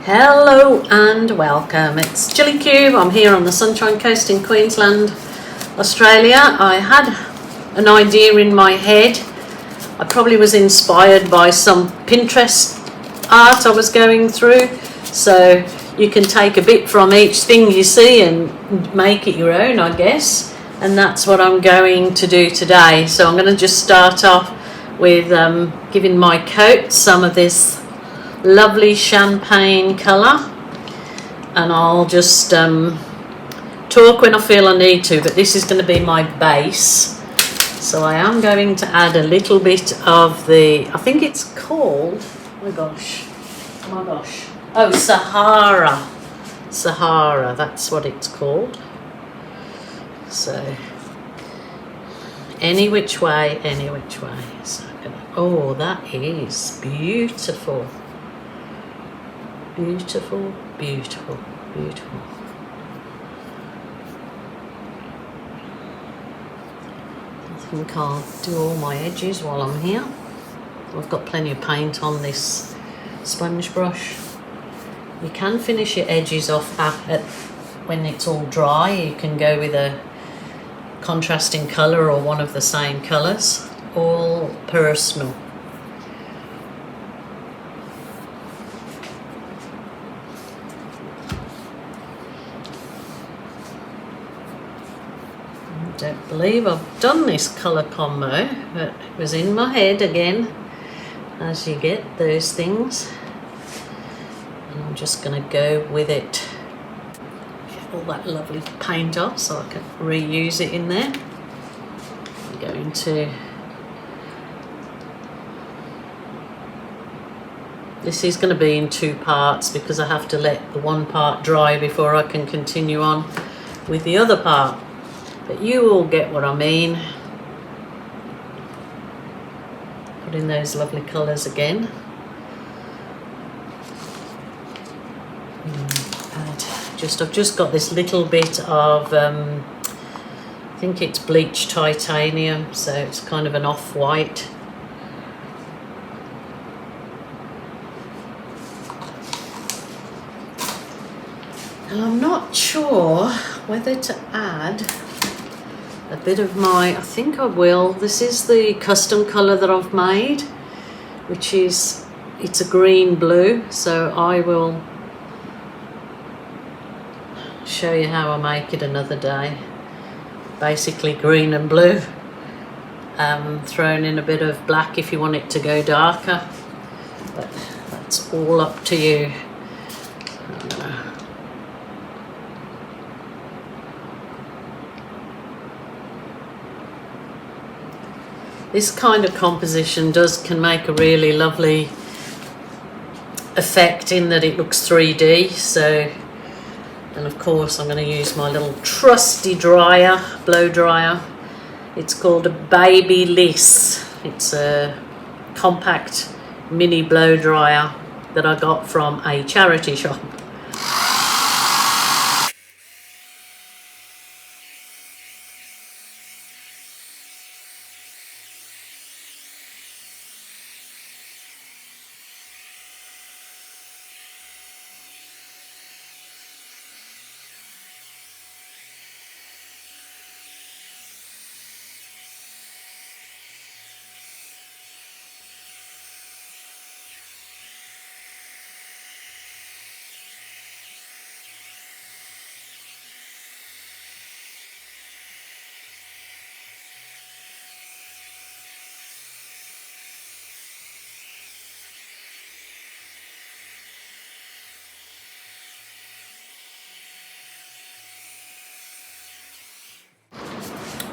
Hello and welcome. It's Gilly Cube. I'm here on the Sunshine Coast in Queensland, Australia. I had an idea in my head. I probably was inspired by some Pinterest art I was going through. So you can take a bit from each thing you see and make it your own, I guess. And that's what I'm going to do today. So I'm going to just start off with giving my coat some of this lovely champagne colour, and I'll just talk when I feel I need to, but this is going to be my base. So I am going to add a little bit of the, I think it's called, oh my gosh, oh, Sahara, that's what it's called. So any which way. So oh, that is beautiful. Beautiful. I think I'll do all my edges while I'm here. I've got plenty of paint on this sponge brush. You can finish your edges off when it's all dry. You can go with a contrasting colour or one of the same colours. All personal. I don't believe I've done this colour combo, but it was in my head again, as you get those things. And I'm just going to go with it. Get all that lovely paint off so I can reuse it in there. I'm going to... This is going to be in two parts because I have to let the one part dry before I can continue on with the other part. But you all get what I mean. Put in those lovely colours again. I've just got this little bit of, I think it's bleached titanium, so it's kind of an off-white. And I'm not sure whether to add a bit of my, I think I will. This is the custom colour that I've made, which is, it's a green blue, so I will show you how I make it another day. Basically green and blue, thrown in a bit of black if you want it to go darker, but that's all up to you. This kind of composition can make a really lovely effect in that it looks 3D. So, and of course I'm going to use my little trusty dryer, blow dryer. It's called a Babyliss. It's a compact mini blow dryer that I got from a charity shop.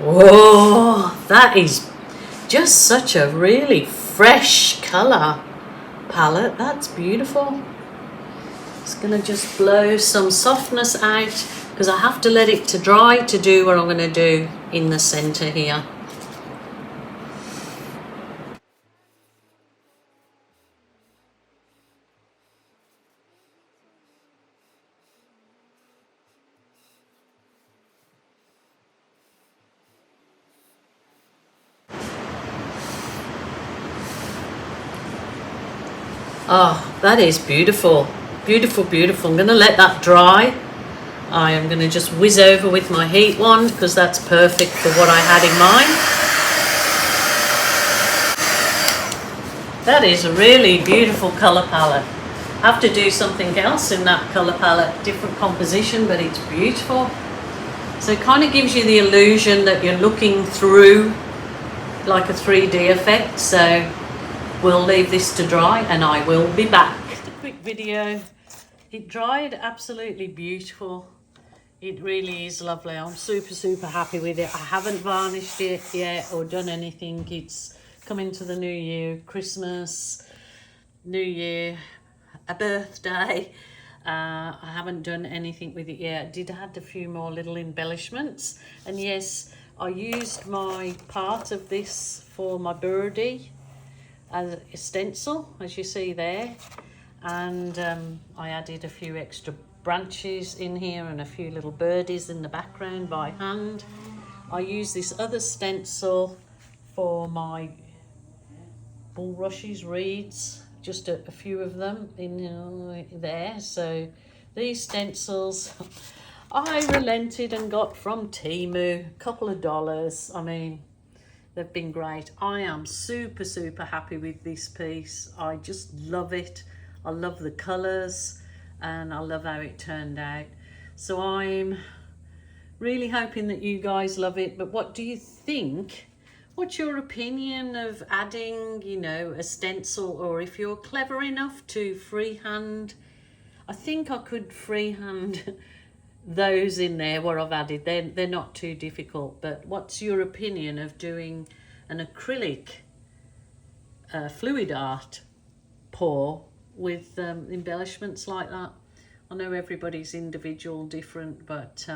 Whoa, that is just such a really fresh colour palette. That's beautiful. It's going to just blow some softness out because I have to let it to dry to do what I'm going to do in the centre here. Oh, that is beautiful. Beautiful, beautiful. I'm going to let that dry. I am going to just whiz over with my heat wand because that's perfect for what I had in mind. That is a really beautiful colour palette. I have to do something else in that colour palette, different composition, but it's beautiful. So it kind of gives you the illusion that you're looking through like a 3D effect. So we'll leave this to dry and I will be back. Just a quick video. It dried absolutely beautiful. It really is lovely. I'm super happy with it. I haven't varnished it yet or done anything. It's coming to the new year, Christmas, New Year, a birthday. I haven't done anything with it yet. I did add a few more little embellishments, and yes, I used my part of this for my birdie as a stencil, as you see there, and I added a few extra branches in here and a few little birdies in the background by hand. I use this other stencil for my bulrushes, reeds, just a few of them in there. So these stencils I relented and got from Temu, a couple of dollars. I mean, they've been great. I am super happy with this piece. I just love it. I love the colours and I love how it turned out. So I'm really hoping that you guys love it. But what do you think? What's your opinion of adding, you know, a stencil, or if you're clever enough to freehand? I think I could freehand those in there where I've added. They're not too difficult, but what's your opinion of doing an acrylic fluid art pour with embellishments like that? I know everybody's individual, different, but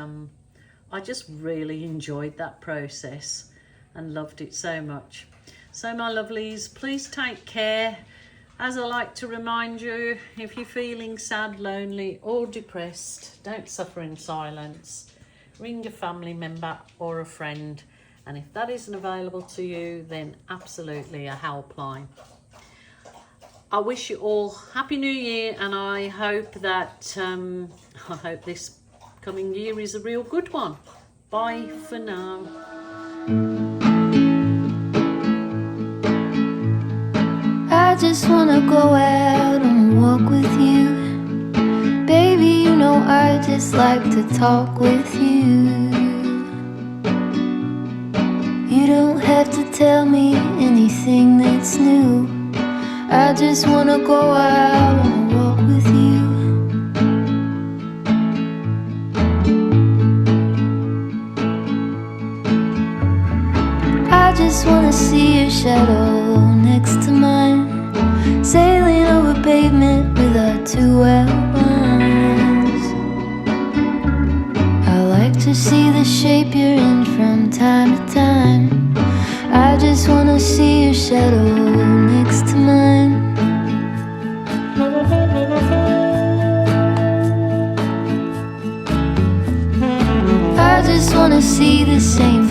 I just really enjoyed that process and loved it so much. So my lovelies, please take care. As I like to remind you, if you're feeling sad, lonely or depressed, don't suffer in silence. Ring a family member or a friend, and if that isn't available to you, then absolutely a helpline. I wish you all Happy New Year, and I hope that I hope this coming year is a real good one. Bye for now. I just wanna go out and walk with you. Baby, you know I just like to talk with you. You don't have to tell me anything that's new. I just wanna go out and walk with you. I just wanna see your shadow next to mine, sailing over pavement with our two outlines. I like to see the shape you're in from time to time. I just wanna see your shadow next to mine. I just wanna see the same